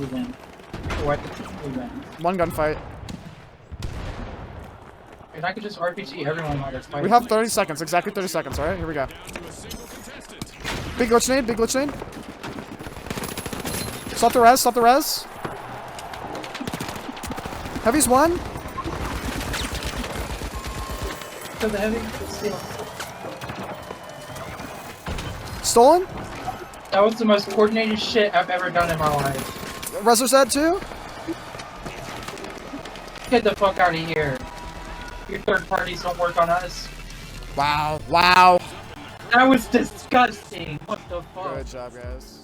we win. Or I think we win. One gunfight. If I could just RPG everyone while they're fighting. We have 30 seconds. Exactly 30 seconds. All right, here we go. Big glitch nade. Big glitch nade. Stop the res. Stop the res. Heavy's one. So the heavy. Stolen. That was the most coordinated shit I've ever done in my life. Reser's dead too. Get the fuck out of here. Your third parties don't work on us. Wow. Wow. That was disgusting. What the fuck? Good job, guys.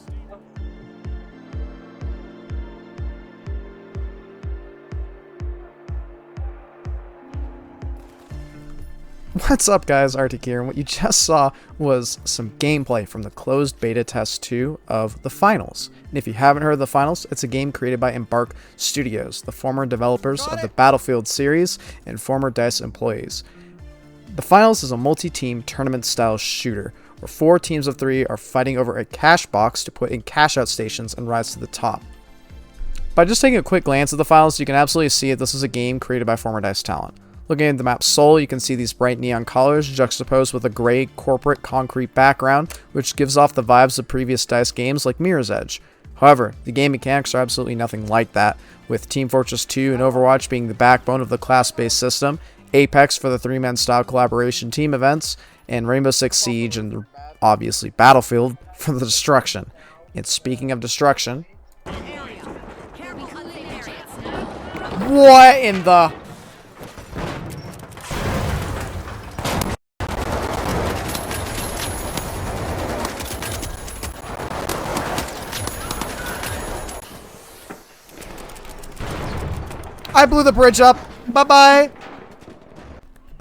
What's up, guys? Arctic here, and what you just saw was some gameplay from the closed beta test 2 of the Finals. And if you haven't heard of the Finals, it's a game created by Embark Studios, the former developers of the Battlefield series and former DICE employees. The Finals is a multi-team tournament-style shooter, where 4 teams of 3 are fighting over a cash box to put in cash-out stations and rise to the top. By just taking a quick glance at the Finals, you can absolutely see that this is a game created by former DICE talent. Looking at the map Seoul, you can see these bright neon colors juxtaposed with a gray corporate concrete background, which gives off the vibes of previous DICE games like Mirror's Edge. However, the game mechanics are absolutely nothing like that, with Team Fortress 2 and Overwatch being the backbone of the class-based system, Apex for the 3-man style collaboration team events, and Rainbow Six Siege and obviously Battlefield for the destruction. And speaking of destruction, what in the... I blew the bridge up. Bye-bye.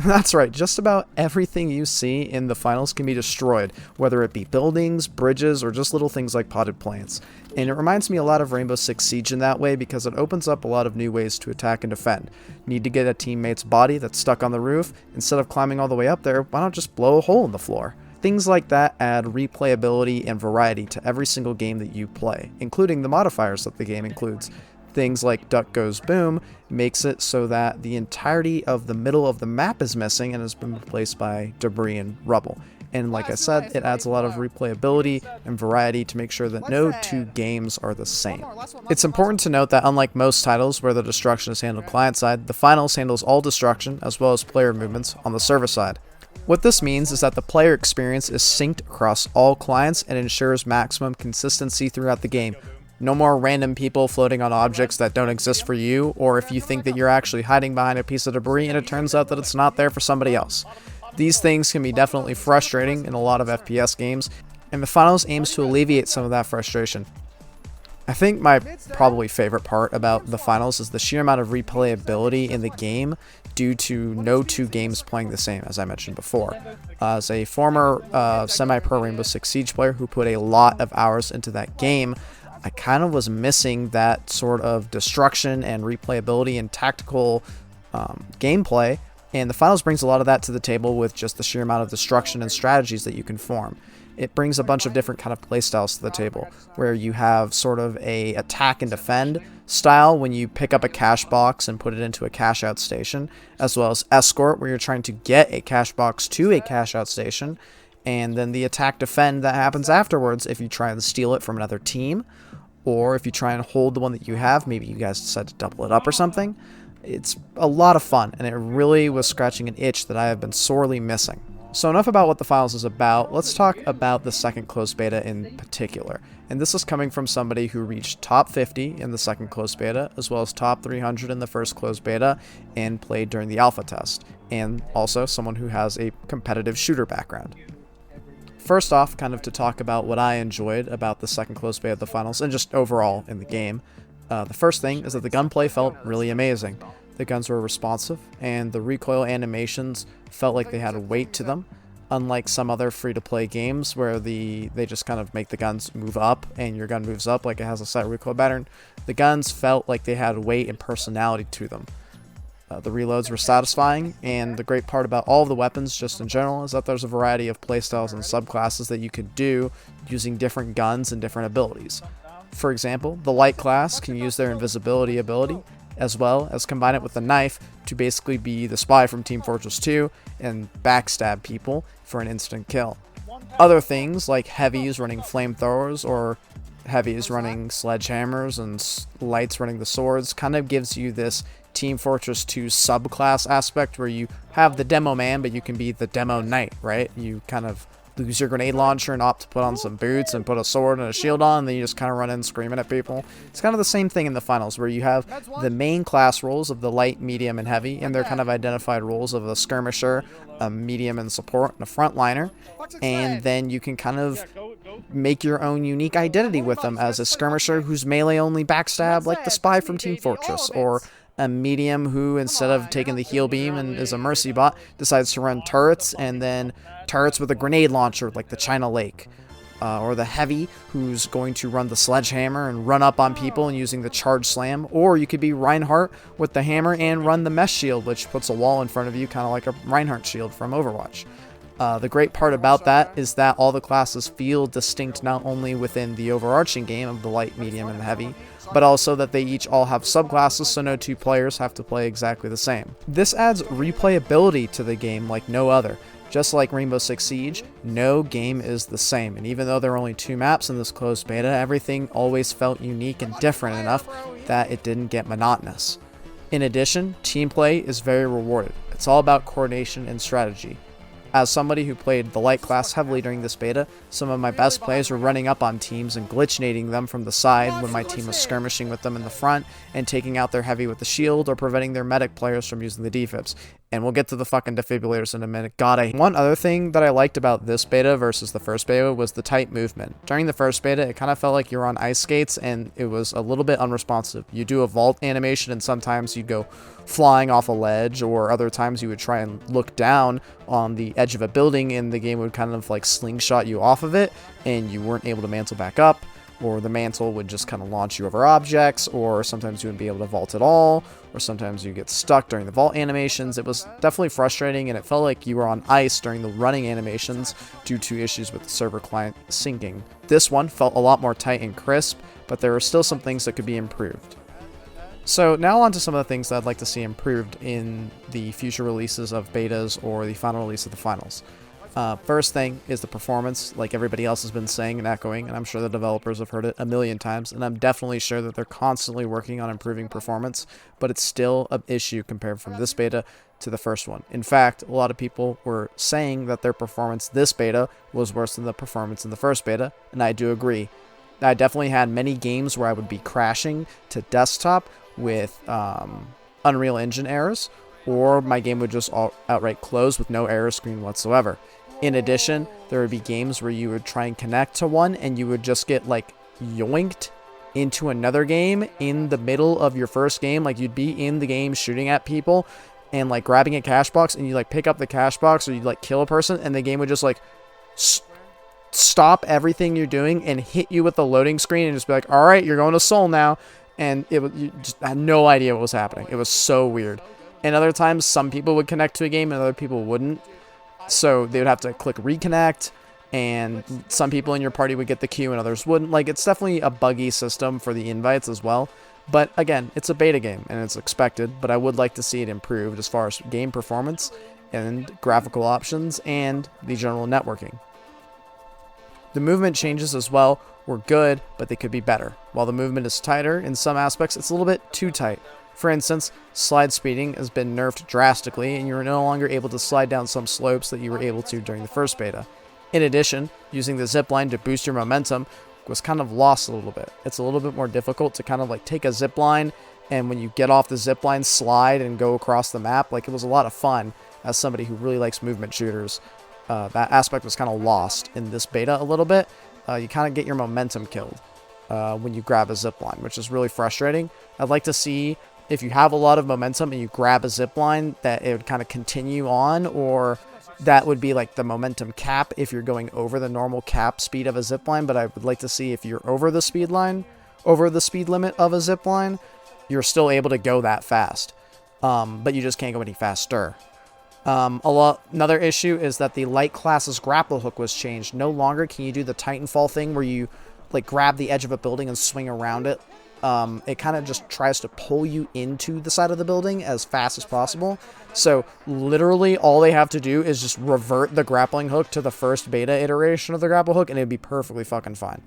That's right. Just about everything you see in the Finals can be destroyed, whether it be buildings, bridges, or just little things like potted plants. And it reminds me a lot of Rainbow Six Siege in that way because it opens up a lot of new ways to attack and defend. Need to get a teammate's body that's stuck on the roof? Instead of climbing all the way up there, why not just blow a hole in the floor? Things like that add replayability and variety to every single game that you play, including the modifiers that the game includes. Things like Duck Goes Boom makes it so that the entirety of the middle of the map is missing and has been replaced by debris and rubble. And like I said, it adds a lot of replayability and variety to make sure that no two games are the same. It's important to note that unlike most titles where the destruction is handled client-side, the Finals handles all destruction as well as player movements on the server side. What this means is that the player experience is synced across all clients and ensures maximum consistency throughout the game. No more random people floating on objects that don't exist for you, or if you think that you're actually hiding behind a piece of debris and it turns out that it's not there for somebody else. These things can be definitely frustrating in a lot of FPS games, and the Finals aims to alleviate some of that frustration. I think my probably favorite part about the Finals is the sheer amount of replayability in the game due to no two games playing the same, as I mentioned before. As a former semi-pro Rainbow Six Siege player who put a lot of hours into that game, I kind of was missing that sort of destruction and replayability and tactical gameplay, and the Finals brings a lot of that to the table with just the sheer amount of destruction and strategies that you can form. It brings a bunch of different kind of playstyles to the table, where you have sort of a attack and defend style when you pick up a cash box and put it into a cash out station, as well as escort where you're trying to get a cash box to a cash out station, and then the attack defend that happens afterwards if you try and steal it from another team, or if you try and hold the one that you have, maybe you guys decide to double it up or something. It's a lot of fun, and it really was scratching an itch that I have been sorely missing. So enough about what the Finals is about, let's talk about the second closed beta in particular. And this is coming from somebody who reached top 50 in the second closed beta, as well as top 300 in the first closed beta, and played during the alpha test. And also someone who has a competitive shooter background. First off, kind of to talk about what I enjoyed about the second closed beta of the Finals, and just overall in the game. The first thing is that the gunplay felt really amazing. The guns were responsive, and the recoil animations felt like they had a weight to them, unlike some other free-to-play games where they just kind of make the guns move up, and your gun moves up like it has a set recoil pattern. The guns felt like they had weight and personality to them. The reloads were satisfying, and the great part about all of the weapons just in general is that there's a variety of playstyles and subclasses that you could do using different guns and different abilities. For example, the light class can use their invisibility ability, as well as combine it with the knife to basically be the spy from Team Fortress 2 and backstab people for an instant kill. Other things like heavies running flamethrowers or heavies running sledgehammers and lights running the swords kind of gives you this Team Fortress 2 subclass aspect where you have the demo man, but you can be the demo knight, right? You kind of lose your grenade launcher and opt to put on some boots and put a sword and a shield on, and then you just kind of run in screaming at people. It's kind of the same thing in the finals, where you have the main class roles of the light, medium, and heavy, and they're kind of identified roles of a skirmisher, a medium and support, and a frontliner, and then you can kind of make your own unique identity with them as a skirmisher who's melee only backstab, like the spy from Team Fortress, or a medium who, instead of taking the heal beam and is a mercy bot, decides to run turrets, and then turrets with a grenade launcher like the China Lake. Or the heavy who's going to run the sledgehammer and run up on people and using the charge slam. Or you could be Reinhardt with the hammer and run the mesh shield, which puts a wall in front of you, kind of like a Reinhardt shield from Overwatch. The great part about that is that all the classes feel distinct not only within the overarching game of the light, medium, and the heavy, but also that they each all have subclasses, so no two players have to play exactly the same. This adds replayability to the game like no other. Just like Rainbow Six Siege, no game is the same, and even though there are only 2 maps in this closed beta, everything always felt unique and different enough that it didn't get monotonous. In addition, team play is very rewarded. It's all about coordination and strategy. As somebody who played the light class heavily during this beta, some of my best plays were running up on teams and glitch-nading them from the side when my team was skirmishing with them in the front and taking out their heavy with the shield or preventing their medic players from using the defibs. And we'll get to the fucking defibrillators in a minute. One other thing that I liked about this beta versus the first beta was the tight movement. During the first beta, it kind of felt like you were on ice skates and it was a little bit unresponsive. You do a vault animation and sometimes you'd go flying off a ledge, or other times you would try and look down on the edge of a building and the game would kind of like slingshot you off of it and you weren't able to mantle back up, or the mantle would just kind of launch you over objects, or sometimes you wouldn't be able to vault at all, or sometimes you get stuck during the vault animations. It was definitely frustrating and it felt like you were on ice during the running animations due to issues with the server client syncing. This one felt a lot more tight and crisp, but there are still some things that could be improved. So now on to some of the things that I'd like to see improved in the future releases of betas or the final release of the finals. First thing is the performance, like everybody else has been saying and echoing, and I'm sure the developers have heard it a million times, and I'm definitely sure that they're constantly working on improving performance, but it's still an issue compared from this beta to the first one. In fact, a lot of people were saying that their performance this beta was worse than the performance in the first beta, and I do agree. I definitely had many games where I would be crashing to desktop with Unreal Engine errors, or my game would just outright close with no error screen whatsoever. In addition, there would be games where you would try and connect to one and you would just get like yoinked into another game in the middle of your first game. Like you'd be in the game shooting at people and like grabbing a cash box, and you like pick up the cash box or you'd like kill a person, and the game would just like stop everything you're doing and hit you with the loading screen and just be like, all right, you're going to Seoul now. And you just had no idea what was happening. It was so weird. And other times, some people would connect to a game and other people wouldn't. So they would have to click reconnect, and some people in your party would get the queue and others wouldn't. Like, it's definitely a buggy system for the invites as well. But again, it's a beta game and it's expected, but I would like to see it improved as far as game performance and graphical options and the general networking. The movement changes as well were good, but they could be better. While the movement is tighter in some aspects, it's a little bit too tight. For instance, slide speeding has been nerfed drastically, and you're no longer able to slide down some slopes that you were able to during the first beta. In addition, using the zipline to boost your momentum was kind of lost a little bit. It's a little bit more difficult to kind of like take a zipline, and when you get off the zipline, slide and go across the map. Like, it was a lot of fun as somebody who really likes movement shooters. That aspect was kind of lost in this beta a little bit. You kind of get your momentum killed when you grab a zipline, which is really frustrating. I'd like to see, if you have a lot of momentum and you grab a zipline, that it would kind of continue on, or that would be like the momentum cap if you're going over the normal cap speed of a zipline. But I would like to see, if you're over the speed limit of a zipline, you're still able to go that fast, but you just can't go any faster. Another issue is that the light class's grapple hook was changed. No longer can you do the Titanfall thing where you like grab the edge of a building and swing around it. It kind of just tries to pull you into the side of the building as fast as possible. So literally all they have to do is just revert the grappling hook to the first beta iteration of the grapple hook, and it'd be perfectly fucking fine.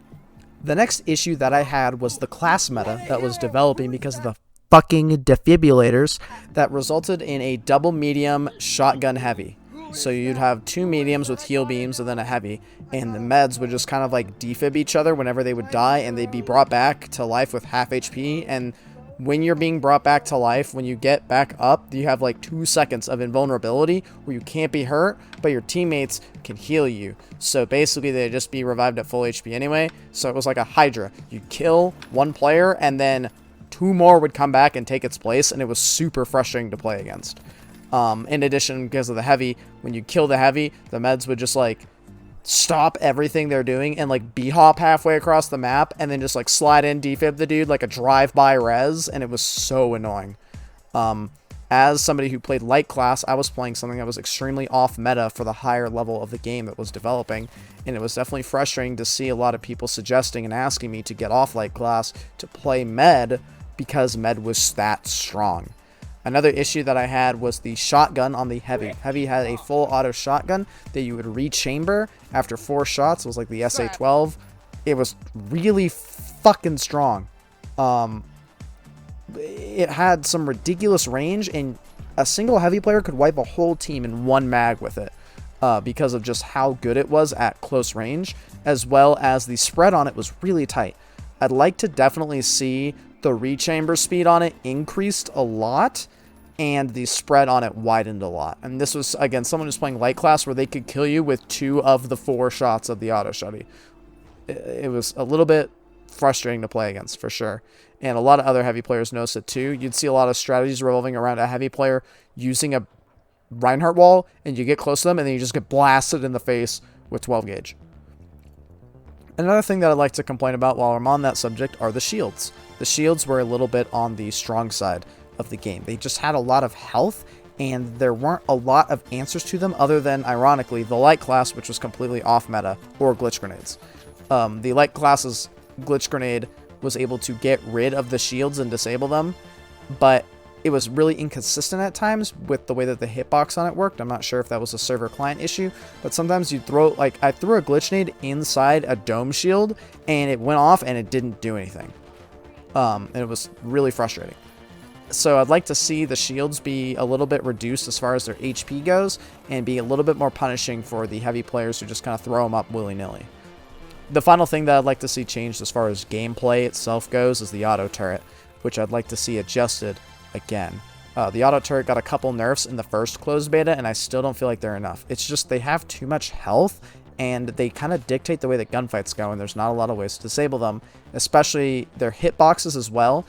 The next issue that I had was the class meta that was developing because of the fucking defibrillators that resulted in a double medium shotgun heavy. So you'd have 2 mediums with heal beams and then a heavy, and the meds would just kind of like defib each other whenever they would die, and they'd be brought back to life with half HP. And when you're being brought back to life, when you get back up, you have like 2 seconds of invulnerability where you can't be hurt, but your teammates can heal you. So basically they'd just be revived at full HP anyway. So it was like a Hydra. You'd kill one player and then 2 more would come back and take its place, and it was super frustrating to play against. In addition, because of the heavy, when you kill the heavy, the meds would just like stop everything they're doing and like b-hop halfway across the map and then just like slide in, defib the dude like a drive-by res, and it was so annoying. As somebody who played light class, I was playing something that was extremely off meta for the higher level of the game that was developing, and it was definitely frustrating to see a lot of people suggesting and asking me to get off light class to play med because med was that strong. Another issue that I had was the shotgun on the heavy. Heavy had a full auto shotgun that you would rechamber after 4 shots. It was like the SA-12. It was really fucking strong. It had some ridiculous range, and a single heavy player could wipe a whole team in 1 mag with it because of just how good it was at close range, as well as the spread on it was really tight. I'd like to definitely see the rechamber speed on it increased a lot, and the spread on it widened a lot. And this was, again, someone who's playing light class where they could kill you with 2 of the 4 shots of the auto shotty. It was a little bit frustrating to play against, for sure. And a lot of other heavy players noticed it too. You'd see a lot of strategies revolving around a heavy player using a Reinhardt wall, and you get close to them, and then you just get blasted in the face with 12 gauge. Another thing that I'd like to complain about while I'm on that subject are the shields. The shields were a little bit on the strong side of the game. They just had a lot of health, and there weren't a lot of answers to them other than, ironically, the light class, which was completely off meta, or glitch grenades. The light class's glitch grenade was able to get rid of the shields and disable them, but it was really inconsistent at times with the way that the hitbox on it worked. I'm not sure if that was a server client issue, but sometimes you'd throw, like, I threw a glitch nade inside a dome shield, and it went off and it didn't do anything. And it was really frustrating. So I'd like to see the shields be a little bit reduced as far as their HP goes, and be a little bit more punishing for the heavy players who just kind of throw them up willy-nilly. The final thing that I'd like to see changed as far as gameplay itself goes is the auto turret, which I'd like to see adjusted again. The auto turret got a couple nerfs in the first closed beta, and I still don't feel like they're enough. It's just they have too much health, and they kind of dictate the way that gunfights go, and there's not a lot of ways to disable them, especially their hitboxes as well.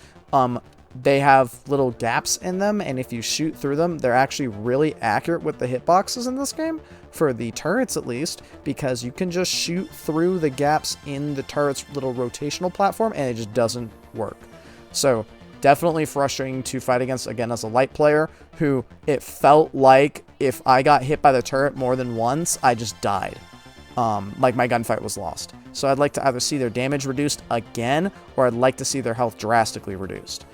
They have little gaps in them, and if you shoot through them, they're actually really accurate with the hitboxes in this game, for the turrets at least, because you can just shoot through the gaps in the turret's little rotational platform, and it just doesn't work. So definitely frustrating to fight against, again, as a light player, who it felt like if I got hit by the turret more than once, I just died. Like my gunfight was lost. So I'd like to either see their damage reduced again, or I'd like to see their health drastically reduced.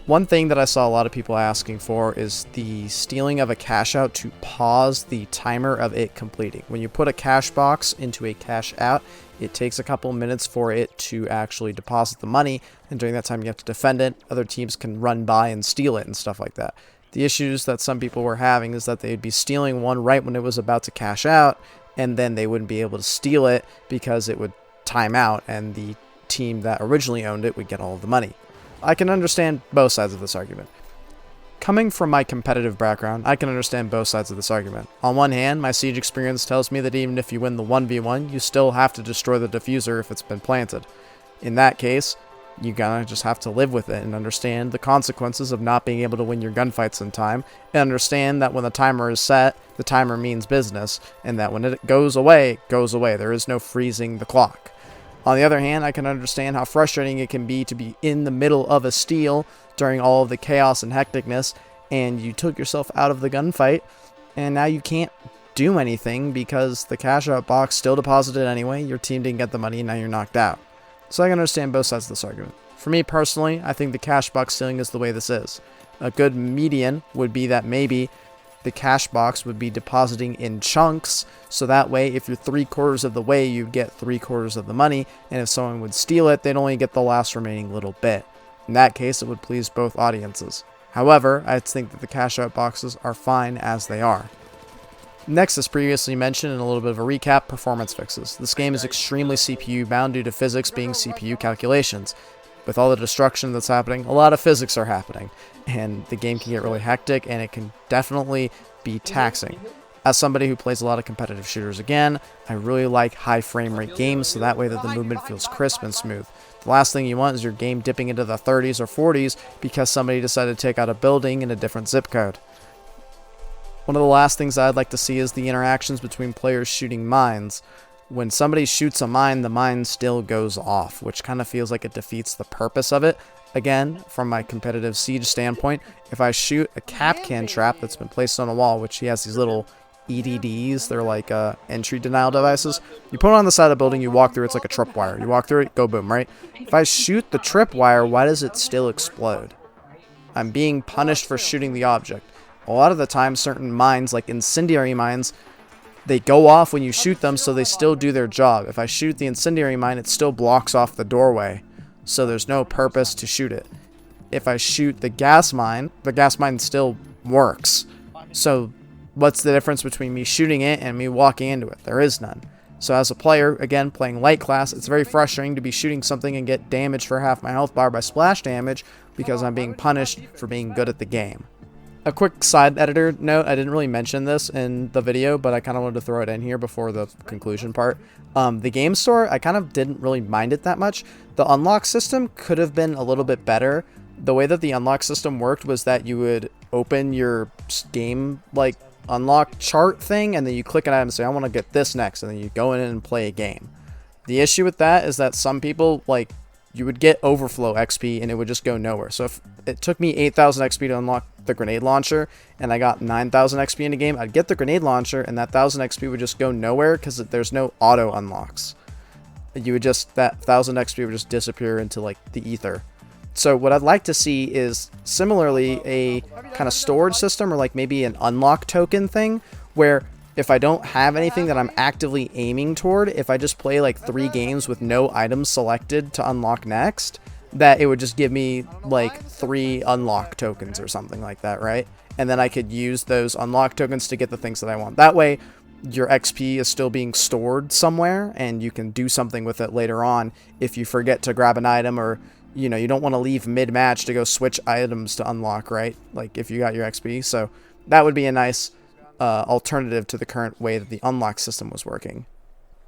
One thing that I saw a lot of people asking for is the stealing of a cash out to pause the timer of it completing. When you put a cash box into a cash out, it takes a couple minutes for it to actually deposit the money, and during that time you have to defend it. Other teams can run by and steal it and stuff like that. The issues that some people were having is that they'd be stealing one right when it was about to cash out, and then they wouldn't be able to steal it because it would time out, and the team that originally owned it would get all of the money. I can understand both sides of this argument. Coming from my competitive background, I can understand both sides of this argument. On one hand, my Siege experience tells me that even if you win the 1v1, you still have to destroy the diffuser if it's been planted. In that case, you gotta just have to live with it and understand the consequences of not being able to win your gunfights in time, and understand that when the timer is set, the timer means business, and that when it goes away, it goes away. There is no freezing the clock. On the other hand, I can understand how frustrating it can be to be in the middle of a steal during all of the chaos and hecticness, and you took yourself out of the gunfight, and now you can't do anything because the cash out box still deposited anyway, your team didn't get the money, and now you're knocked out. So I can understand both sides of this argument. For me personally, I think the cash box ceiling is the way this is. A good median would be that maybe the cash box would be depositing in chunks, so that way if you're 3/4 of the way, you'd get 3/4 of the money, and if someone would steal it, they'd only get the last remaining little bit. In that case, it would please both audiences. However, I think that the cash out boxes are fine as they are. Next, as previously mentioned in a little bit of a recap, performance fixes. This game is extremely CPU bound due to physics being CPU calculations. With all the destruction that's happening, a lot of physics are happening, and the game can get really hectic, and it can definitely be taxing. As somebody who plays a lot of competitive shooters again, I really like high frame rate games, so that way that the movement feels crisp and smooth. The last thing you want is your game dipping into the 30s or 40s because somebody decided to take out a building in a different zip code. One of the last things I'd like to see is the interactions between players shooting mines. When somebody shoots a mine, the mine still goes off, which kind of feels like it defeats the purpose of it. Again, from my competitive siege standpoint, if I shoot a cap can trap that's been placed on a wall, which he has these little EDDs, they're like entry denial devices. You put it on the side of the building, you walk through, it's like a tripwire. You walk through it, go boom, right? If I shoot the tripwire, why does it still explode? I'm being punished for shooting the object. A lot of the time, certain mines, like incendiary mines, they go off when you shoot them, so they still do their job. If I shoot the incendiary mine, it still blocks off the doorway, so there's no purpose to shoot it. If I shoot the gas mine still works. So what's the difference between me shooting it and me walking into it? There is none. So as a player, again, playing light class, it's very frustrating to be shooting something and get damaged for half my health bar by splash damage because I'm being punished for being good at the game. A quick side editor note, I didn't really mention this in the video, but I kind of wanted to throw it in here before the conclusion part. The game store, I kind of didn't really mind it that much. The unlock system could have been a little bit better. The way that the unlock system worked was that you would open your game, like, unlock chart thing, and then you click on it and say, I want to get this next, and then you go in and play a game. The issue with that is that some people, like, you would get overflow XP and it would just go nowhere. So if it took me 8,000 XP to unlock the grenade launcher and I got 9,000 XP in a game, I'd get the grenade launcher and that 1,000 XP would just go nowhere because there's no auto unlocks. You would just, that 1,000 XP would just disappear into like the ether. So what I'd like to see is similarly a kind of storage system or like maybe an unlock token thing where if I don't have anything that I'm actively aiming toward, if I just play like 3 games with no items selected to unlock next, that it would just give me like 3 unlock tokens or something like that, right? And then I could use those unlock tokens to get the things that I want. That way, your XP is still being stored somewhere and you can do something with it later on if you forget to grab an item or, you know, you don't want to leave mid-match to go switch items to unlock, right? Like if you got your XP. So that would be a nice alternative to the current way that the unlock system was working.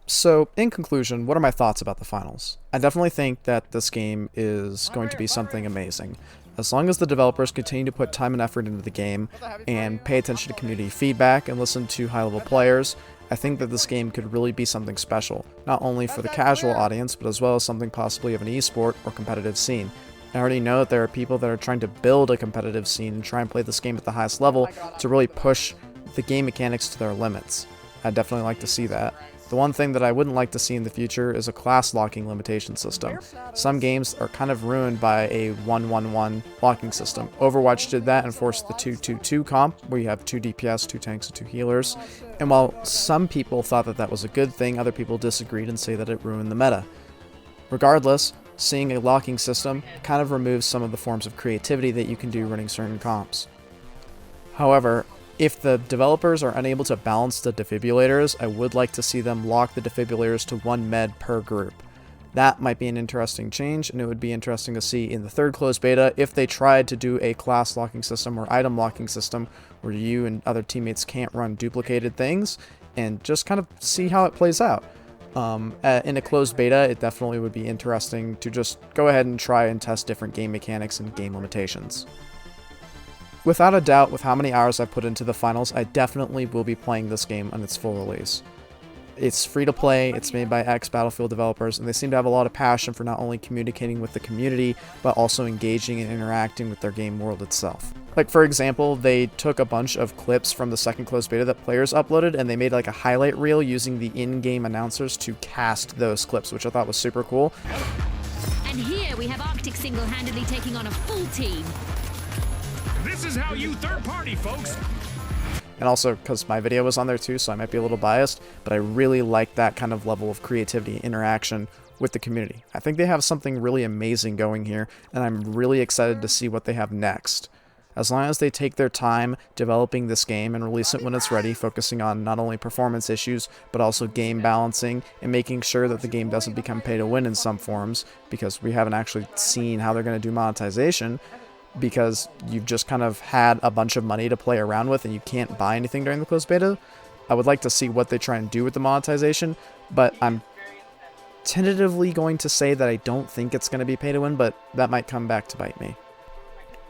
So, in conclusion, what are my thoughts about the finals? I definitely think that this game is going to be something amazing. As long as the developers continue to put time and effort into the game and pay attention to community feedback and listen to high-level players, I think that this game could really be something special, not only for the casual audience, but as well as something possibly of an esport or competitive scene. I already know that there are people that are trying to build a competitive scene and try and play this game at the highest level to really push the game mechanics to their limits. I'd definitely like to see that. The one thing that I wouldn't like to see in the future is a class locking limitation system. Some games are kind of ruined by a 1-1-1 locking system. Overwatch did that and forced the 2-2-2 comp, where you have 2 DPS, 2 tanks, and 2 healers. And while some people thought that that was a good thing, other people disagreed and say that it ruined the meta. Regardless, seeing a locking system kind of removes some of the forms of creativity that you can do running certain comps. However, if the developers are unable to balance the defibrillators, I would like to see them lock the defibrillators to 1 med per group. That might be an interesting change, and it would be interesting to see in the 3rd closed beta if they tried to do a class locking system or item locking system where you and other teammates can't run duplicated things, and just kind of see how it plays out. In a closed beta, it definitely would be interesting to just go ahead and try and test different game mechanics and game limitations. Without a doubt, with how many hours I've put into the finals, I definitely will be playing this game on its full release. It's free to play, it's made by ex-Battlefield developers, and they seem to have a lot of passion for not only communicating with the community, but also engaging and interacting with their game world itself. Like, for example, they took a bunch of clips from the second closed beta that players uploaded, and they made like a highlight reel using the in-game announcers to cast those clips, which I thought was super cool. And here we have Arctic single-handedly taking on a full team. This is how you third party, folks. And also because my video was on there too, so I might be a little biased, but I really like that kind of level of creativity, interaction with the community. I think they have something really amazing going here, and I'm really excited to see what they have next. As long as they take their time developing this game and release it when it's ready, focusing on not only performance issues, but also game balancing and making sure that the game doesn't become pay to win in some forms, because we haven't actually seen how they're going to do monetization, because you've just kind of had a bunch of money to play around with and you can't buy anything during the closed beta. I would like to see what they try and do with the monetization, but I'm tentatively going to say that I don't think it's going to be pay to win, but that might come back to bite me.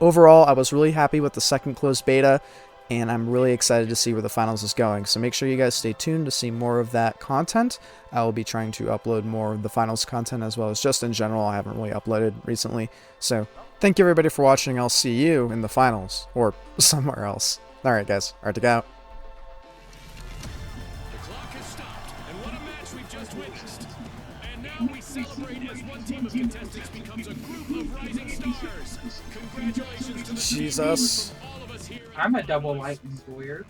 Overall, I was really happy with the second closed beta, and I'm really excited to see where the finals is going. So make sure you guys stay tuned to see more of that content. I will be trying to upload more of the finals content as well as just in general. I haven't really uploaded recently. So thank you everybody for watching. I'll see you in the finals or somewhere else. Alright guys, Arctic out. The clock has stopped, and what a match we've just witnessed. And now we celebrate as one team of contestants becomes a group of rising stars. Congratulations to the Jesus. all of us here. I'm a double lightning warrior.